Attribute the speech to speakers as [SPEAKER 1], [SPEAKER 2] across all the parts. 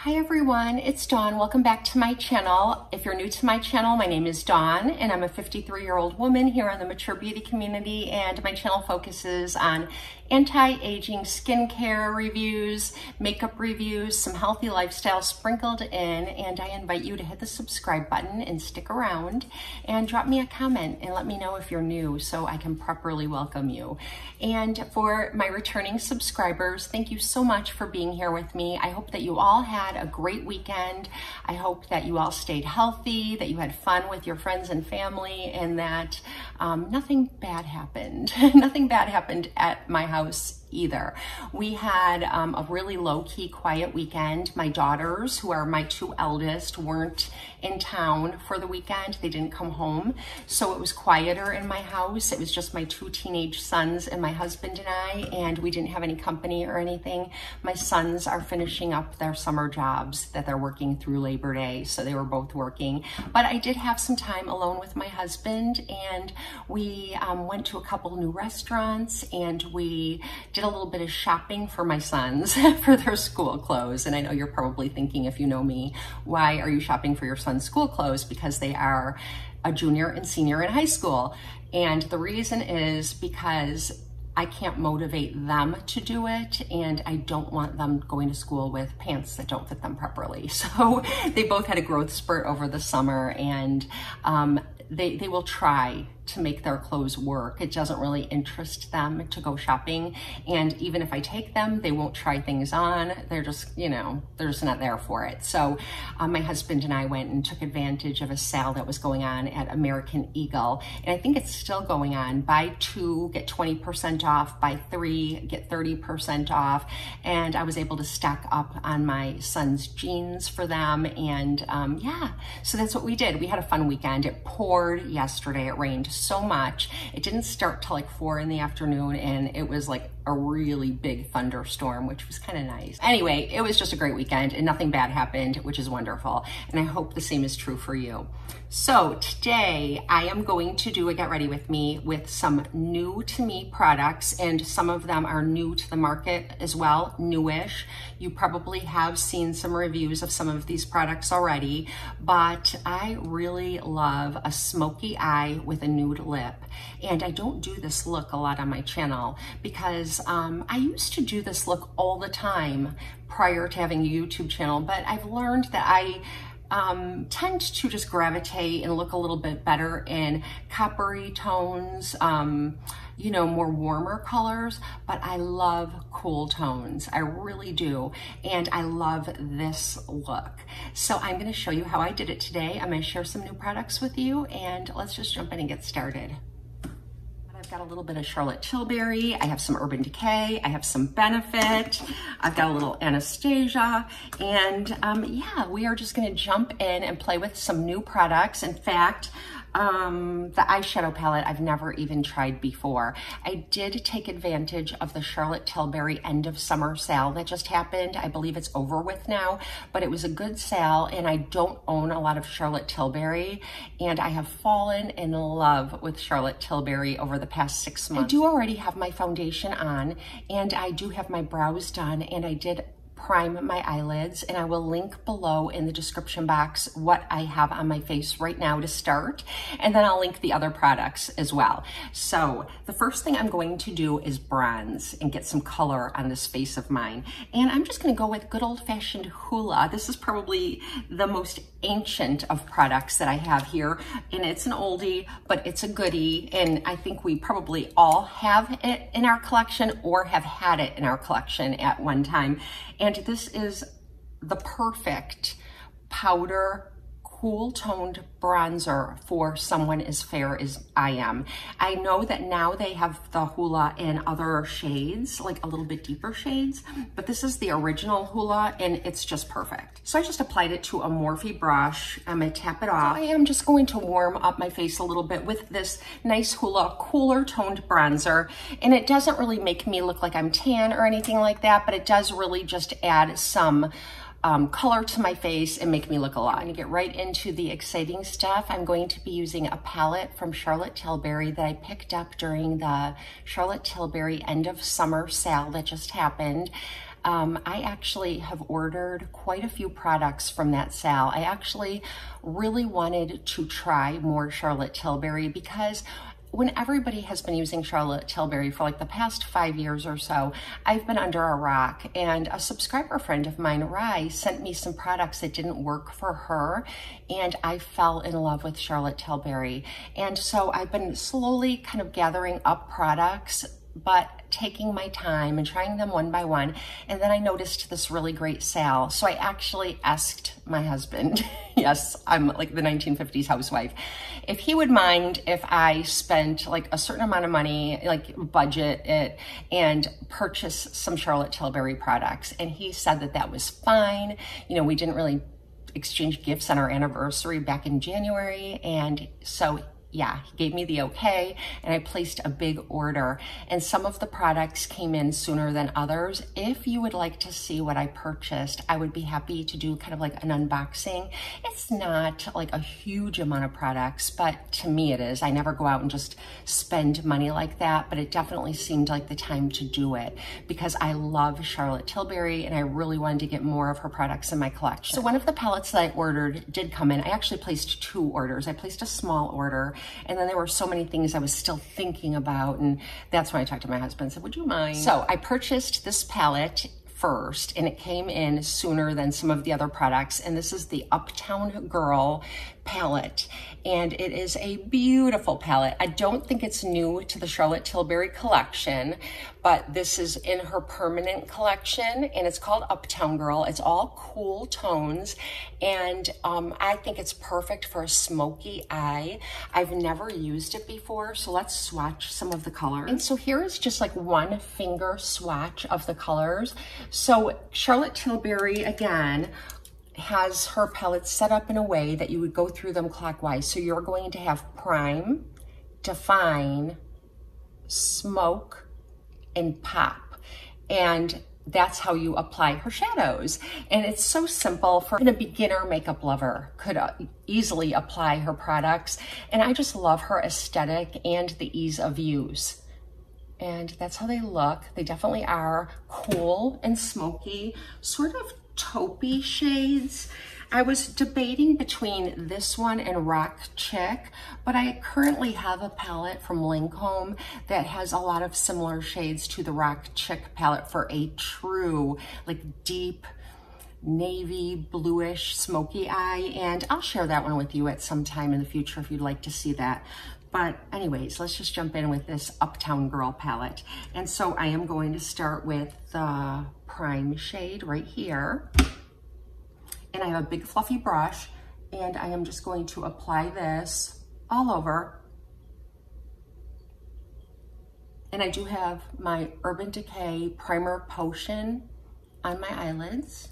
[SPEAKER 1] Hi everyone, it's Dawn. Welcome back to my channel. If you're new to my channel, my name is Dawn and I'm a 53-year-old woman here in the mature beauty community, and my channel focuses on anti-aging skincare reviews, makeup reviews, some healthy lifestyle sprinkled in, and I invite you to hit the subscribe button and stick around and drop me a comment and let me know if you're new so I can properly welcome you. And for my returning subscribers, thank you so much for being here with me. I hope that you all had a great weekend. I hope that you all stayed healthy, that you had fun with your friends and family, and that nothing bad happened. Nothing bad happened at my house either. We had a really low-key, quiet weekend. My daughters, who are my two eldest, weren't in town for the weekend. They didn't come home, so it was quieter in my house. It was just my two teenage sons and my husband and I, and we didn't have any company or anything. My sons are finishing up their summer jobs that they're working through Labor Day, so they were both working. But I did have some time alone with my husband, and we went to a couple new restaurants, and we did a little bit of shopping for my sons for their school clothes. And I know you're probably thinking, if you know me, why are you shopping for your son's school clothes? Because they are a junior and senior in high school. And the reason is because I can't motivate them to do it, and I don't want them going to school with pants that don't fit them properly. So they both had a growth spurt over the summer, and they will try to make their clothes work. It doesn't really interest them to go shopping, and even if I take them, they won't try things on. They're just, you know, they're just not there for it. So my husband and I went and took advantage of a sale that was going on at American Eagle, and I think it's still going on. Buy two, get 20% off. Buy three, get 30% off. And I was able to stock up on my son's jeans for them, and yeah, so that's what we did. We had a fun weekend. It poured yesterday. It rained so much. It didn't start till like 4 in the afternoon, and it was like a really big thunderstorm, which was kind of nice. Anyway, it was just a great weekend and nothing bad happened, which is wonderful. And I hope the same is true for you. So today I am going to do a get ready with me with some new to me products, and some of them are new to the market as well, newish. You probably have seen some reviews of some of these products already, but I really love a smoky eye with a nude lip. And I don't do this look a lot on my channel because I used to do this look all the time prior to having a YouTube channel, but I've learned that I tend to just gravitate and look a little bit better in coppery tones, you know, more warmer colors, but I love cool tones. I really do. And I love this look. So I'm going to show you how I did it today. I'm going to share some new products with you, and let's just jump in and get started. I've got a little bit of Charlotte Tilbury, I have some Urban Decay, I have some Benefit, I've got a little Anastasia, and yeah, we are just gonna jump in and play with some new products. In fact, the eyeshadow palette I've never even tried before. I did take advantage of the Charlotte Tilbury end of summer sale that just happened. I believe it's over with now, but it was a good sale, and I don't own a lot of Charlotte Tilbury, and I have fallen in love with Charlotte Tilbury over the past 6 months. I do already have my foundation on, and I do have my brows done, and I did prime my eyelids, and I will link below in the description box what I have on my face right now to start, and then I'll link the other products as well. So the first thing I'm going to do is bronze and get some color on this face of mine, and I'm just going to go with good old-fashioned Hoola. This is probably the most ancient of products that I have here, and it's an oldie, but it's a goodie, and I think we probably all have it in our collection or have had it in our collection at one time. And this is the perfect powder, cool toned bronzer for someone as fair as I am. I know that now they have the Hoola in other shades, like a little bit deeper shades, but this is the original Hoola, and it's just perfect. So I just applied it to a Morphe brush. I'm gonna tap it off. So I am just going to warm up my face a little bit with this nice Hoola cooler toned bronzer, and it doesn't really make me look like I'm tan or anything like that, but it does really just add some color to my face and make me look alive. I'm gonna get right into the exciting stuff. I'm going to be using a palette from Charlotte Tilbury that I picked up during the Charlotte Tilbury end of summer sale that just happened. I actually have ordered quite a few products from that sale. I actually really wanted to try more Charlotte Tilbury because when everybody has been using Charlotte Tilbury for like the past 5 years or so, I've been under a rock, and a subscriber friend of mine, Rye, sent me some products that didn't work for her, and I fell in love with Charlotte Tilbury. And so I've been slowly kind of gathering up products, but taking my time and trying them one by one. And then I noticed this really great sale. So I actually asked my husband, yes, I'm like the 1950s housewife, if he would mind if I spent like a certain amount of money, like budget it, and purchase some Charlotte Tilbury products. And he said that that was fine. You know, we didn't really exchange gifts on our anniversary back in January. And so yeah, he gave me the okay, and I placed a big order, and some of the products came in sooner than others. If you would like to see what I purchased, I would be happy to do kind of like an unboxing. It's not like a huge amount of products, but to me it is. I never go out and just spend money like that, but it definitely seemed like the time to do it because I love Charlotte Tilbury and I really wanted to get more of her products in my collection. So one of the palettes that I ordered did come in. I actually placed 2 orders. I placed a small order, and then there were so many things I was still thinking about, and that's when I talked to my husband and said, would you mind? So I purchased this palette first, and it came in sooner than some of the other products, and this is the Uptown Girl palette, and it is a beautiful palette. I don't think it's new to the Charlotte Tilbury collection, but this is in her permanent collection, and it's called Uptown Girl. It's all cool tones, and I think it's perfect for a smoky eye. I've never used it before, so let's swatch some of the colors. And so here is just like one finger swatch of the colors. So Charlotte Tilbury, again, has her palettes set up in a way that you would go through them clockwise. So you're going to have prime, define, smoke, and pop. And that's how you apply her shadows. And it's so simple for a beginner makeup lover could easily apply her products. And I just love her aesthetic and the ease of use. And that's how they look. They definitely are cool and smoky, sort of taupey shades. I was debating between this one and Rock Chick, but I currently have a palette from Lancome that has a lot of similar shades to the Rock Chick palette for a true, like deep navy bluish smoky eye, and I'll share that one with you at some time in the future if you'd like to see that. But anyways, let's just jump in with this Uptown Girl palette. And so I am going to start with the prime shade right here. And I have a big fluffy brush, and I am just going to apply this all over. And I do have my Urban Decay Primer Potion on my eyelids.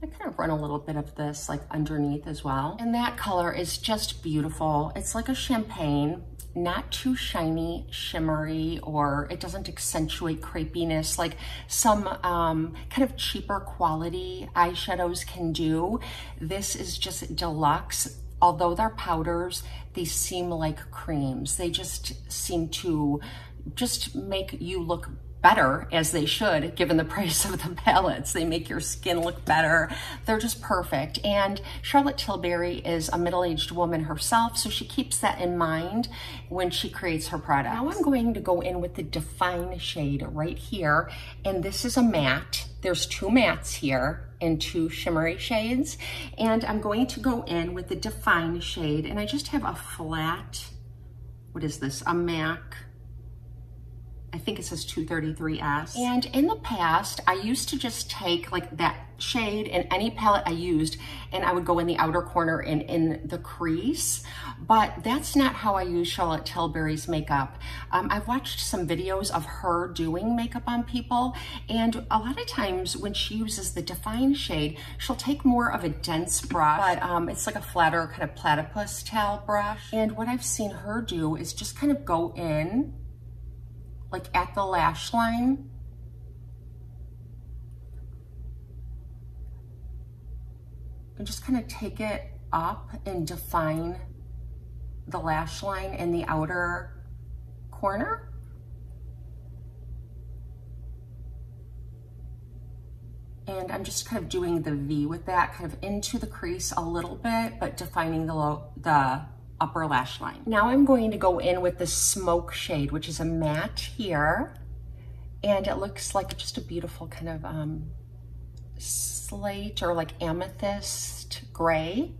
[SPEAKER 1] I kind of run a little bit of this like underneath as well. And that color is just beautiful. It's like a champagne, not too shiny, shimmery, or it doesn't accentuate crepiness like some kind of cheaper quality eyeshadows can do. This is just deluxe. Although they're powders, they seem like creams. They just seem to just make you look better, as they should, given the price of the palettes. They make your skin look better. They're just perfect. And Charlotte Tilbury is a middle-aged woman herself, so she keeps that in mind when she creates her product. Now I'm going to go in with the Define shade right here, and this is a matte. There's 2 mattes here and 2 shimmery shades, and I'm going to go in with the Define shade, and I just have a flat, what is this, a MAC, I think it says 233S. And in the past, I used to just take like that shade in any palette I used, and I would go in the outer corner and in the crease, but that's not how I use Charlotte Tilbury's makeup. I've watched some videos of her doing makeup on people, and a lot of times when she uses the Define shade, she'll take more of a dense brush, but it's like a flatter kind of platypus tail brush. And what I've seen her do is just kind of go in like at the lash line and just kind of take it up and define the lash line in the outer corner. And I'm just kind of doing the V with that, kind of into the crease a little bit, but defining the upper lash line. Now I'm going to go in with the Smoke shade, which is a matte here. And it looks like just a beautiful kind of slate or like amethyst gray.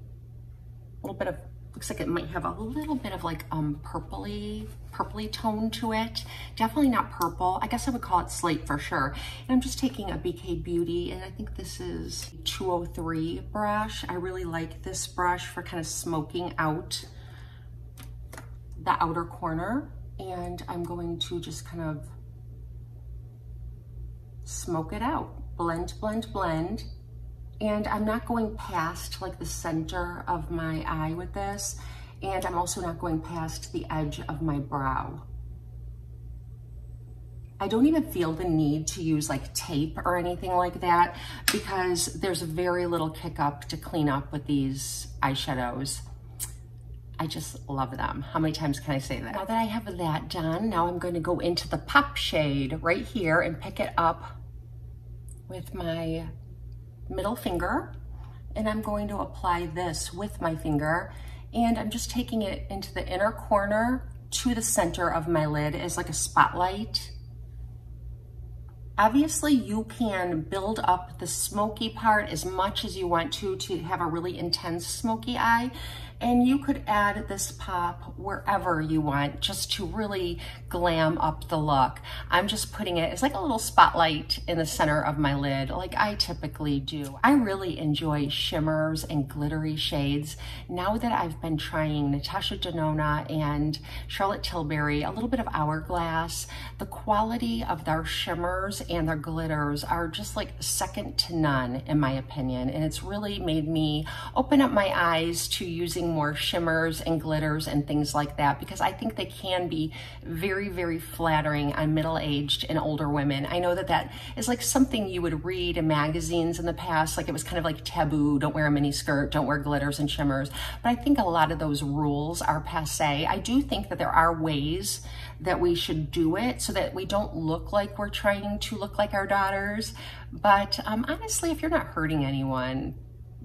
[SPEAKER 1] A little bit of, looks like it might have a little bit of like purpley tone to it. Definitely not purple. I guess I would call it slate for sure. And I'm just taking a BK Beauty, and I think this is 203 brush. I really like this brush for kind of smoking out the outer corner. And I'm going to just kind of smoke it out. Blend, blend, blend. And I'm not going past like the center of my eye with this. And I'm also not going past the edge of my brow. I don't even feel the need to use like tape or anything like that because there's very little kick up to clean up with these eyeshadows. I just love them. How many times can I say that? Now that I have that done, now I'm going to go into the Pop shade right here and pick it up with my middle finger, and I'm going to apply this with my finger, and I'm just taking it into the inner corner to the center of my lid as like a spotlight. Obviously, you can build up the smoky part as much as you want to have a really intense smoky eye. And you could add this pop wherever you want just to really glam up the look. I'm just putting it as like a little spotlight in the center of my lid like I typically do. I really enjoy shimmers and glittery shades. Now that I've been trying Natasha Denona and Charlotte Tilbury, a little bit of Hourglass, the quality of their shimmers and their glitters are just like second to none in my opinion. And it's really made me open up my eyes to using more shimmers and glitters and things like that because I think they can be very, very flattering on middle-aged and older women. I know that that is like something you would read in magazines in the past, like it was kind of like taboo, don't wear a mini skirt, don't wear glitters and shimmers. But I think a lot of those rules are passé. I do think that there are ways that we should do it so that we don't look like we're trying to look like our daughters. But honestly, if you're not hurting anyone,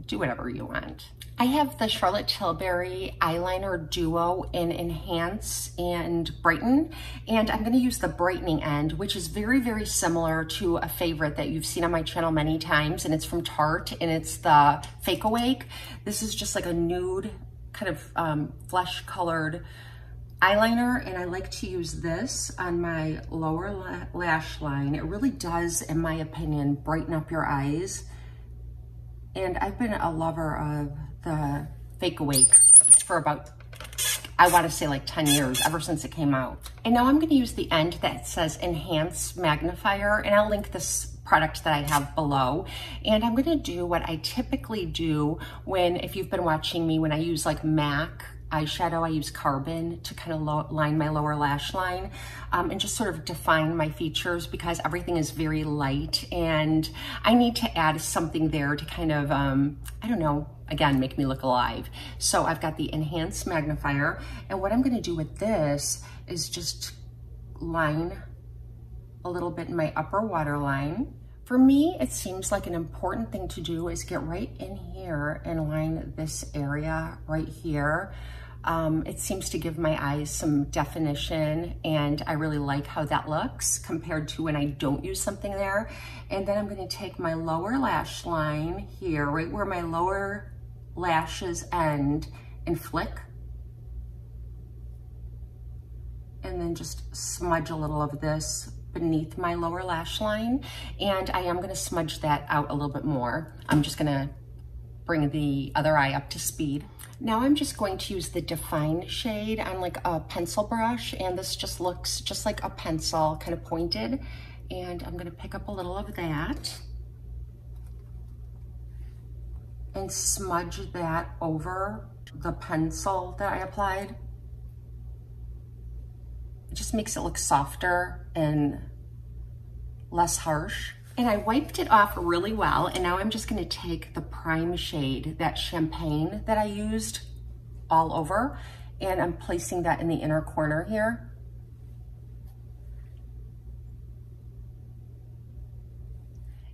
[SPEAKER 1] do whatever you want. I have the Charlotte Tilbury Eyeliner Duo in Enhance and Brighten, and I'm going to use the brightening end, which is very, very similar to a favorite that you've seen on my channel many times, and it's from Tarte, and it's the Fake Awake. This is just like a nude, kind of flesh-colored eyeliner, and I like to use this on my lower lash line. It really does, in my opinion, brighten up your eyes. And I've been a lover of the Fake Awake for about, I want to say like 10 years, ever since it came out. And now I'm going to use the end that says Enhance Magnifier, and I'll link this product that I have below. And I'm going to do what I typically do when, if you've been watching me, when I use like MAC eyeshadow, I use Carbon to kind of line my lower lash line and just sort of define my features because everything is very light and I need to add something there to kind of, I don't know, again, make me look alive. So I've got the Enhanced Magnifier, and what I'm gonna do with this is just line a little bit in my upper waterline. For me, it seems like an important thing to do is get right in here and line this area right here. It seems to give my eyes some definition, and I really like how that looks compared to when I don't use something there. And then I'm going to take my lower lash line here, right where my lower lashes end, and flick. And then just smudge a little of this beneath my lower lash line. And I am going to smudge that out a little bit more. I'm just going to bring the other eye up to speed. Now I'm just going to use the Define shade on like a pencil brush, and this just looks just like a pencil, kind of pointed. And I'm gonna pick up a little of that and smudge that over the pencil that I applied. It just makes it look softer and less harsh. And I wiped it off really well, and now I'm just gonna take the Prime shade, that champagne that I used all over, and I'm placing that in the inner corner here.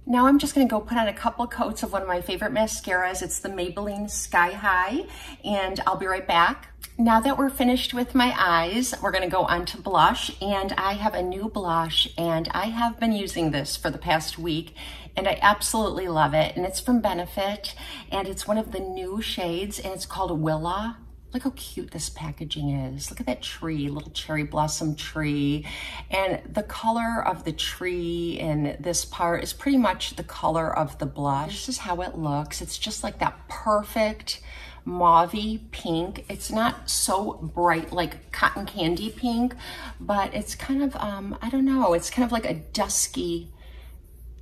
[SPEAKER 1] Now I'm just gonna go put on a couple of coats of one of my favorite mascaras. It's the Maybelline Sky High, and I'll be right back. Now that we're finished with my eyes, we're gonna go on to blush, and I have a new blush, and I have been using this for the past week, and I absolutely love it, and it's from Benefit, and it's one of the new shades, and it's called Willa. Look how cute this packaging is. Look at that tree, little cherry blossom tree. And the color of the tree in this part is pretty much the color of the blush. This is how it looks. It's just like that perfect mauve-y pink. It's not so bright like cotton candy pink, but it's kind of, I don't know, it's kind of like a dusky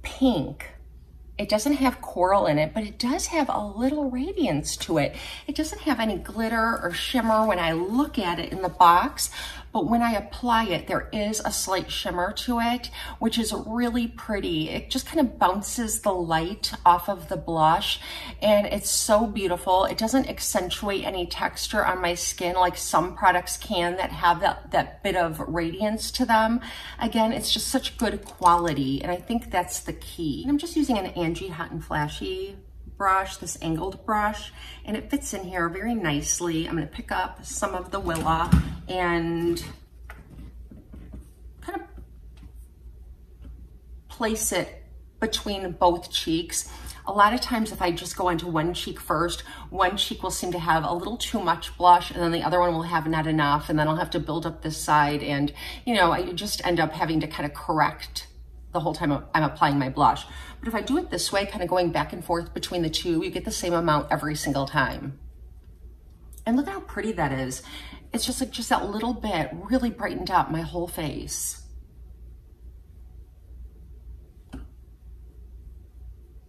[SPEAKER 1] pink. It doesn't have coral in it, but it does have a little radiance to it. It doesn't have any glitter or shimmer when I look at it in the box, but when I apply it, there is a slight shimmer to it, which is really pretty. It just kind of bounces the light off of the blush, and it's so beautiful. It doesn't accentuate any texture on my skin like some products can that have that bit of radiance to them. Again, it's just such good quality, and I think that's the key. And I'm just using an Angie Hot and Flashy brush, this angled brush, and it fits in here very nicely. I'm going to pick up some of the Willa and kind of place it between both cheeks. A lot of times if I just go onto one cheek first, one cheek will seem to have a little too much blush, and then the other one will have not enough, and then I'll have to build up this side, and you know, I just end up having to kind of correct the whole time I'm applying my blush. But if I do it this way, kind of going back and forth between the two, you get the same amount every single time. And look how pretty that is. It's just like just that little bit really brightened up my whole face.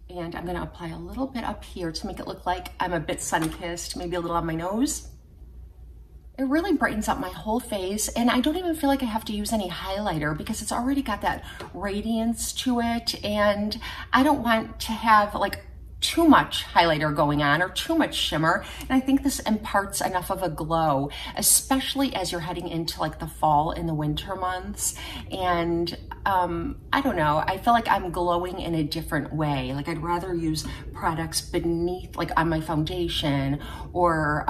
[SPEAKER 1] And I'm gonna apply a little bit up here to make it look like I'm a bit sun-kissed, maybe a little on my nose. It really brightens up my whole face, and I don't even feel like I have to use any highlighter because it's already got that radiance to it, and I don't want to have like too much highlighter going on or too much shimmer. And I think this imparts enough of a glow, especially as you're heading into like the fall and the winter months. And I don't know, I feel like I'm glowing in a different way. Like I'd rather use products beneath, like on my foundation, or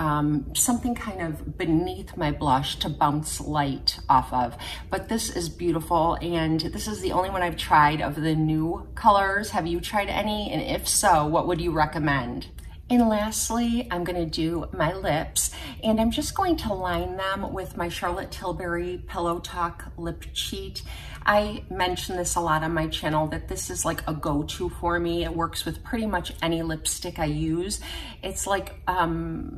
[SPEAKER 1] something kind of beneath my blush to bounce light off of. But this is beautiful, and this is the only one I've tried of the new colors. Have you tried any? And if so, what would you recommend? And lastly, I'm gonna do my lips, and I'm just going to line them with my Charlotte Tilbury Pillow Talk Lip Cheat. I mention this a lot on my channel that this is like a go-to for me. It works with pretty much any lipstick I use. It's like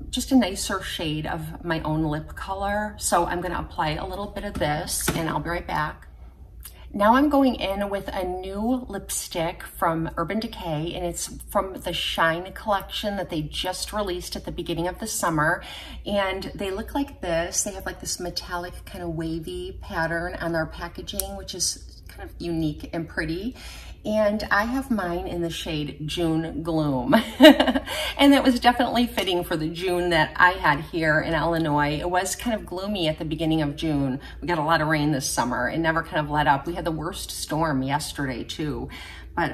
[SPEAKER 1] just a nicer shade of my own lip color. So I'm gonna apply a little bit of this, and I'll be right back. Now I'm going in with a new lipstick from Urban Decay, and it's from the Shine collection that they just released at the beginning of the summer. And they look like this. They have like this metallic kind of wavy pattern on their packaging, which is kind of unique and pretty. And I have mine in the shade June Gloom. And that was definitely fitting for the June that I had here in Illinois. It was kind of gloomy at the beginning of June. We got a lot of rain this summer. It never kind of let up. We had the worst storm yesterday too. But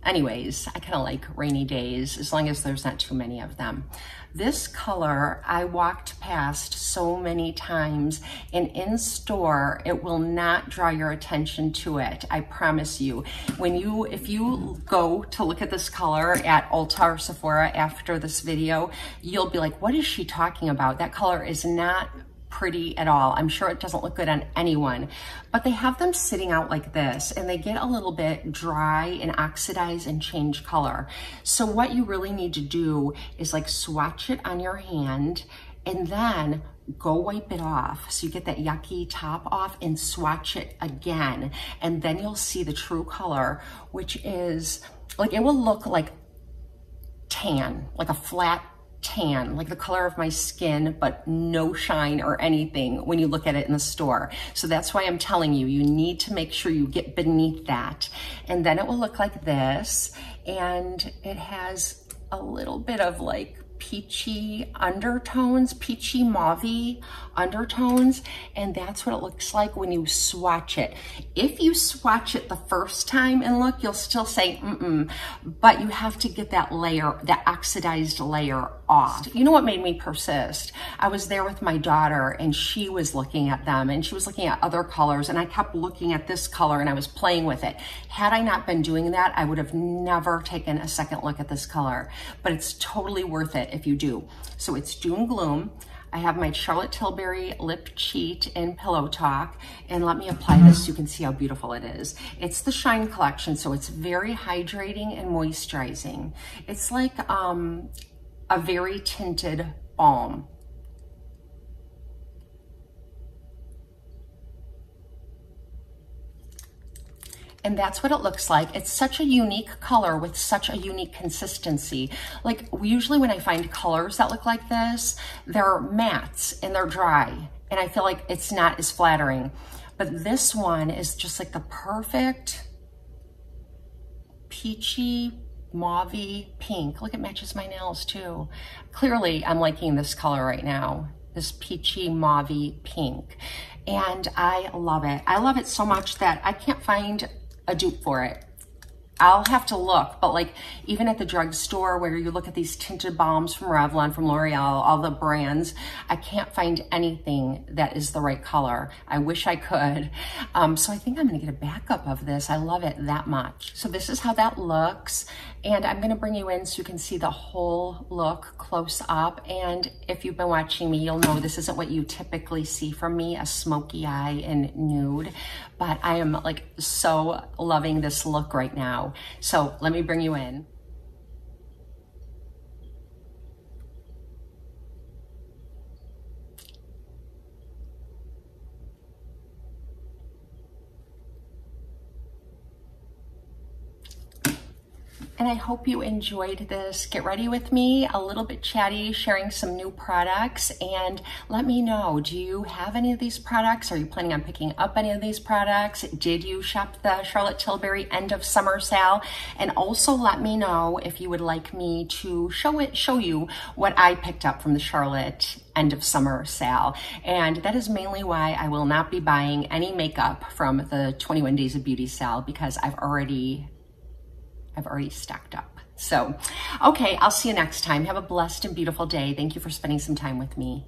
[SPEAKER 1] anyways, I kind of like rainy days as long as there's not too many of them. This color I walked past so many times, and in store, it will not draw your attention to it. I promise you. If you go to look at this color at Ulta or Sephora after this video, you'll be like, what is she talking about? That color is not pretty at all. I'm sure it doesn't look good on anyone, but they have them sitting out like this, and they get a little bit dry and oxidize and change color. So what you really need to do is like swatch it on your hand and then go wipe it off so you get that yucky top off, and swatch it again, and then you'll see the true color, which is like, it will look like tan, like a flat tan, like the color of my skin, but no shine or anything when you look at it in the store. So that's why I'm telling you, you need to make sure you get beneath that. And then it will look like this, and it has a little bit of like peachy undertones, peachy mauvey undertones, and that's what it looks like when you swatch it. If you swatch it the first time and look, you'll still say but you have to get that layer, that oxidized layer off. You know what made me persist? I was there with my daughter and she was looking at them and she was looking at other colors, and I kept looking at this color and I was playing with it. Had I not been doing that, I would have never taken a second look at this color, but it's totally worth it if you do. So it's Doom Gloom. I have my Charlotte Tilbury Lip Cheat in Pillow Talk, and let me apply this so you can see how beautiful it is. It's the Shine Collection, so it's very hydrating and moisturizing. It's like a very tinted balm. And that's what it looks like. It's such a unique color with such a unique consistency. Like usually when I find colors that look like this, they're mattes and they're dry. And I feel like it's not as flattering. But this one is just like the perfect peachy, mauve pink. Look, it matches my nails too. Clearly I'm liking this color right now. This peachy mauve pink. And I love it. I love it so much that I can't find a dupe for it. I'll have to look, but like even at the drugstore where you look at these tinted balms from Revlon, from L'Oreal, all the brands, I can't find anything that is the right color. I wish I could. So I think I'm gonna get a backup of this. I love it that much. So this is how that looks. And I'm gonna bring you in so you can see the whole look close up. And if you've been watching me, you'll know this isn't what you typically see from me, a smoky eye and nude, but I am like so loving this look right now. So let me bring you in. And I hope you enjoyed this Get Ready with me, a little bit chatty, sharing some new products. And let me know, do you have any of these products? Are you planning on picking up any of these products? Did you shop the Charlotte Tilbury end of summer sale? And also let me know if you would like me to show you what I picked up from the Charlotte end of summer sale. And that is mainly why I will not be buying any makeup from the 21 Days of Beauty sale, because I've already stacked up. So, okay, I'll see you next time. Have a blessed and beautiful day. Thank you for spending some time with me.